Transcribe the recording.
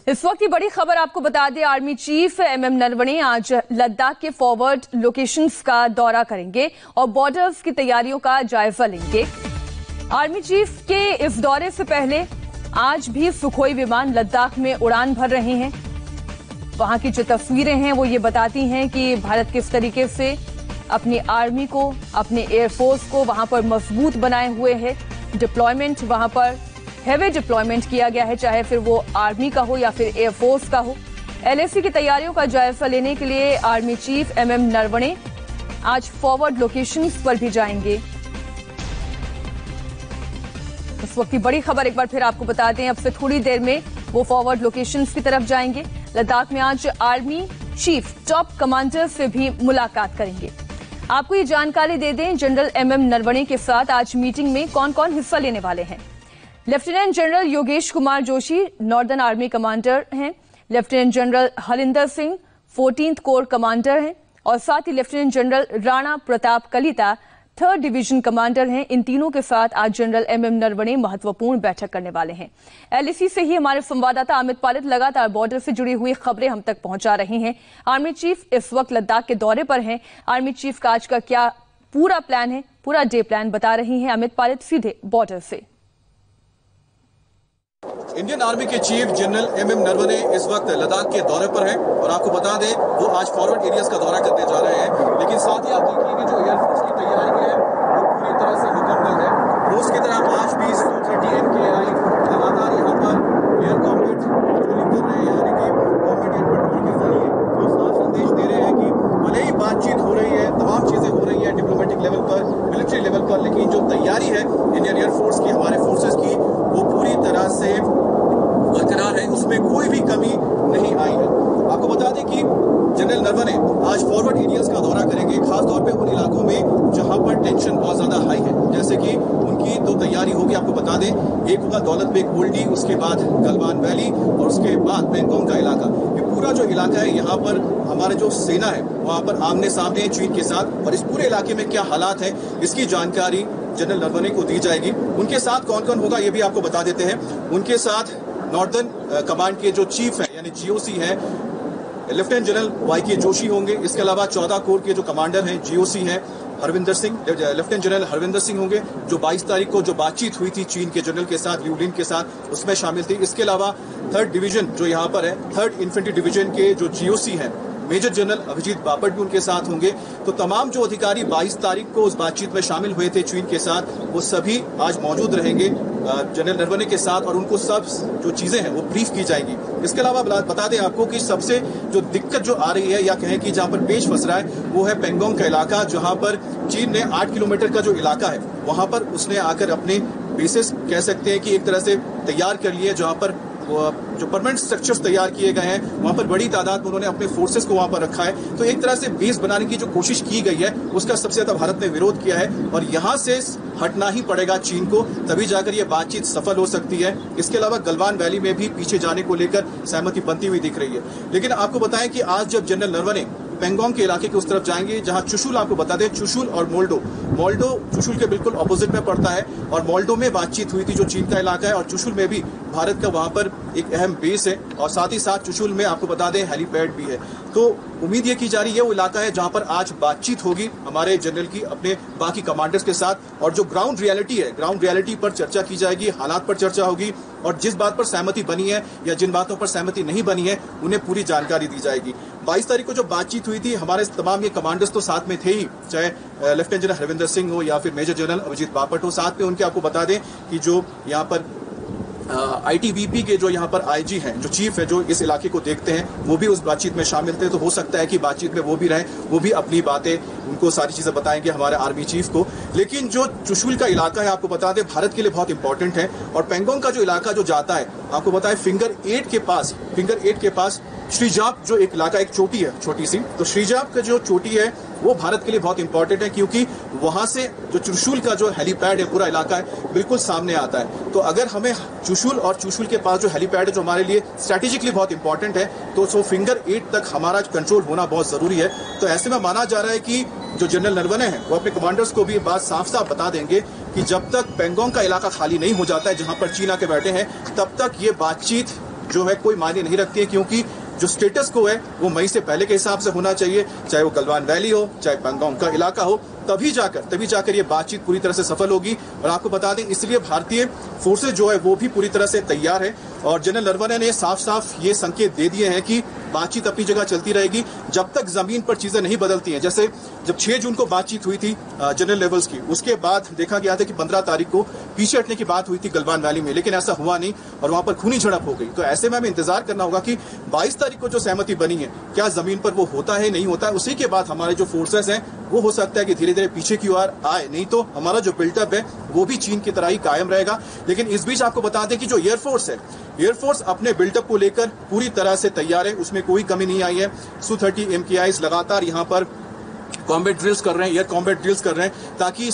इस वक्त की बड़ी खबर आपको बता दें, आर्मी चीफ एमएम नरवणे आज लद्दाख के फॉरवर्ड लोकेशंस का दौरा करेंगे और बॉर्डर्स की तैयारियों का जायजा लेंगे। आर्मी चीफ के इस दौरे से पहले आज भी सुखोई विमान लद्दाख में उड़ान भर रहे हैं। वहां की जो तस्वीरें हैं वो ये बताती हैं कि भारत किस तरीके से अपनी आर्मी को, अपने एयरफोर्स को वहां पर मजबूत बनाए हुए है। डिप्लॉयमेंट वहां पर हेवी डिप्लॉयमेंट किया गया है, चाहे फिर वो आर्मी का हो या फिर एयरफोर्स का हो। एलएसी की तैयारियों का जायजा लेने के लिए आर्मी चीफ एमएम नरवणे आज फॉरवर्ड लोकेशंस पर भी जाएंगे। इस वक्त की बड़ी खबर एक बार फिर आपको बता दें, अब से थोड़ी देर में वो फॉरवर्ड लोकेशंस की तरफ जाएंगे। लद्दाख में आज आर्मी चीफ टॉप कमांडर से भी मुलाकात करेंगे। आपको ये जानकारी दे दें, जनरल एमएम नरवणे के साथ आज मीटिंग में कौन कौन हिस्सा लेने वाले हैं। Lieutenant general Yogesh Kumar Joshi northern army commander हैं, lieutenant general Harinder Singh 14th corps commander हैं और साथ ही lieutenant general Rana Pratap Kalita 3rd division commander हैं। इन तीनों के साथ आज जनरल एमएम नरवणे महत्वपूर्ण बैठक करने वाले हैं। एलएसी से ही हमारे संवाददाता अमित पालित लगातार बॉर्डर से जुड़ी हुई खबरें हम तक पहुंचा रहे हैं। आर्मी चीफ इस वक्त लद्दाख के दौरे पर हैं। आर्मी चीफ का आज का क्या पूरा प्लान है, पूरा डे प्लान बता रही हैं अमित पालित सीधे बॉर्डर से। इंडियन आर्मी के चीफ जनरल एमएम नरवणे इस वक्त लद्दाख के दौरे पर हैं और आपको बता दें वो आज फॉरवर्ड एरियाज का दौरा करने जा रहे हैं। लेकिन साथ ही आप देखिए कि जो एयरफोर्स की तैयारी है वो पूरी तरह से मुकम्मल है। रोज की तरह आज भी Su-30 MKI लगातार यहाँ पर एयर कॉम्बैट पेट्रोलिंग कर रहे हैं, यानी कि कॉम्बैट एयर पेट्रोल के जरिए वो साफ संदेश दे रहे हैं कि भले ही बातचीत हो रही है, तमाम चीजें हो रही है डिप्लोमेटिक लेवल पर, मिलिट्री लेवल पर, लेकिन जो तैयारी है इंडियन एयरफोर्स की, हमारे फोर्सेस की, वो पूरी तरह से बरकरार है, उसमें कोई भी कमी नहीं आई है। आपको बता दें कि जनरल नरवणे आज फॉरवर्ड एरियाज का दौरा करेंगे, खासतौर पे उन इलाकों में जहां पर टेंशन बहुत ज्यादा हाई है। जैसे कि उनकी दो तैयारी होगी, आपको बता दें, एक होगा दौलत बेग ओल्डी, उसके बाद गलवान वैली और उसके बाद पेंगोंग का इलाका। ये पूरा जो इलाका है यहाँ पर हमारे जो सेना है वहां पर आमने सामने है चीन के साथ, और इस पूरे इलाके में क्या हालात है इसकी जानकारी जनरल नरवणे को दी जाएगी। उनके साथ कौन कौन होगा ये भी आपको बता देते हैं। उनके साथ नॉर्दर्न कमांड के जो चीफ है यानी जीओसी है लेफ्टिनेंट जनरल वाईके जोशी होंगे। इसके अलावा 14 कोर के जो कमांडर हैं जीओसी हैं हरविंदर सिंह, लेफ्टिनेंट जनरल हरविंदर सिंह होंगे, जो 22 तारीख को जो बातचीत हुई थी चीन के जनरल के साथ, ल्यू लिन के साथ, उसमें शामिल थी। इसके अलावा 3rd डिवीजन जो यहाँ पर है, 3rd इन्फेंट्री डिवीजन के जो जीओसी हैं मेजर जनरल अभिजीत बापट भी उनके साथ होंगे। तो तमाम जो अधिकारी 22 तारीख को उस बातचीत में शामिल हुए थे चीन के साथ, वो सभी आज मौजूद रहेंगे जनरल नरवणे के साथ और उनको सब जो चीजें हैं वो ब्रीफ की जाएंगी। इसके अलावा बता दें आपको कि सबसे जो दिक्कत जो आ रही है या कहें कि जहां पर पेच फंस रहा है वो है पेंगोंग का इलाका, जहां पर चीन ने 8 किलोमीटर का जो इलाका है वहां पर उसने आकर अपने बेसिस कह सकते हैं कि एक तरह से तैयार कर लिए, जहां पर जो परमानेंट स्ट्रक्चर्स तैयार किए गए हैं वहां पर बड़ी तादाद में उन्होंने अपने फोर्सेस को वहां पर रखा है। तो एक तरह से बेस बनाने की जो कोशिश की गई है उसका सबसे ज्यादा भारत ने विरोध किया है और यहां से हटना ही पड़ेगा चीन को, तभी जाकर ये बातचीत सफल हो सकती है। इसके अलावा गलवान वैली में भी पीछे जाने को लेकर सहमति बनती हुई दिख रही है। लेकिन आपको बताएं कि आज जब जनरल नरवणे पेंगोंग के इलाके के उस तरफ जाएंगे जहां चुशुल, आपको बता दें चुशुल और मोल्डो चुशुल के बिल्कुल ऑपोजिट में पड़ता है और मोल्डो में बातचीत हुई थी जो चीन का इलाका है, और चुशुल में भी भारत का वहां पर एक अहम बेस है और साथ ही साथ चुशुल में आपको बता दें हेलीपैड भी है। तो उम्मीद ये की जा रही है वो इलाका है जहां पर आज बातचीत होगी हमारे जनरल की अपने बाकी कमांडर्स के साथ, और जो ग्राउंड रियलिटी है, ग्राउंड रियलिटी पर चर्चा की जाएगी, हालात पर चर्चा होगी और जिस बात पर सहमति बनी है या जिन बातों पर सहमति नहीं बनी है उन्हें पूरी जानकारी दी जाएगी। 22 तारीख को जो बातचीत हुई थी हमारे तमाम ये कमांडर्स तो साथ में थे ही, चाहे लेफ्टिनेंट जनरल हरविंदर सिंह हो या फिर मेजर जनरल अभिजीत बापट हो, साथ में उनके आपको बता दें कि जो यहाँ पर आईटीबीपी के जो यहाँ पर आईजी हैं, जो चीफ है जो इस इलाके को देखते हैं, वो भी उस बातचीत में शामिल थे। तो हो सकता है कि बातचीत में वो भी रहें, वो भी अपनी बातें उनको सारी चीजें बताएंगे हमारे आर्मी चीफ को। लेकिन जो चुशुल का इलाका है आपको बता दें भारत के लिए बहुत इंपॉर्टेंट है, और पेंगोंग का जो इलाका जो जाता है आपको बताएं फिंगर 8 के पास श्रीजाप जो एक इलाका, एक चोटी है छोटी सी, तो श्रीजाप का जो चोटी है वो भारत के लिए बहुत इंपॉर्टेंट है क्योंकि वहां से जो चुशुल का जो हेलीपैड है पूरा इलाका है बिल्कुल सामने आता है। तो अगर हमें चुशुल और चुशुल के पास जो हेलीपैड है जो हमारे लिए स्ट्रैटेजिकली बहुत इंपॉर्टेंट है, तो सो फिंगर 8 तक हमारा कंट्रोल होना बहुत जरूरी है। तो ऐसे में माना जा रहा है कि जो जनरल नरवणे हैं वो अपने कमांडर्स को भी ये बात साफ साफ बता देंगे कि जब तक पेंगोंग का इलाका खाली नहीं हो जाता है जहां पर चीन आके बैठे हैं, तब तक ये बातचीत जो है कोई मायने नहीं रखती है, क्योंकि जो स्टेटस को है वो मई से पहले के हिसाब से होना चाहिए, चाहे वो गलवान वैली हो, चाहे पैंगोंग का इलाका हो, तभी जाकर ये बातचीत पूरी तरह से सफल होगी। और आपको बता दें, इसलिए भारतीय फोर्सेज जो है वो भी पूरी तरह से तैयार है और जनरल नरवणे ने साफ साफ ये संकेत दे दिए हैं कि बातचीत अपनी जगह चलती रहेगी जब तक जमीन पर चीजें नहीं बदलती हैं। जैसे जब 6 जून को बातचीत हुई थी जनरल लेवल्स की, उसके बाद देखा गया था कि 15 तारीख को पीछे हटने की बात हुई थी गलवान वैली में, लेकिन ऐसा हुआ नहीं और वहां पर खूनी झड़प हो गई। तो ऐसे में हमें इंतजार करना होगा कि 22 तारीख को जो सहमति बनी है क्या जमीन पर वो होता है नहीं होता है। उसी के बाद हमारे जो फोर्सेस हैं वो हो सकता है कि धीरे धीरे पीछे की ओर आए, नहीं तो हमारा जो बिल्टअप है वो भी चीन की तरह ही कायम रहेगा। लेकिन इस बीच आपको बता दें कि जो एयरफोर्स है, एयरफोर्स अपने बिल्टअप को लेकर पूरी तरह से तैयार है, उसमें कोई कमी नहीं आई है। Su-30 MKIs लगातार यहां पर कॉम्बैट ड्रिल्स कर रहे हैं, एयर कॉम्बैट ड्रिल्स कर रहे हैं ताकि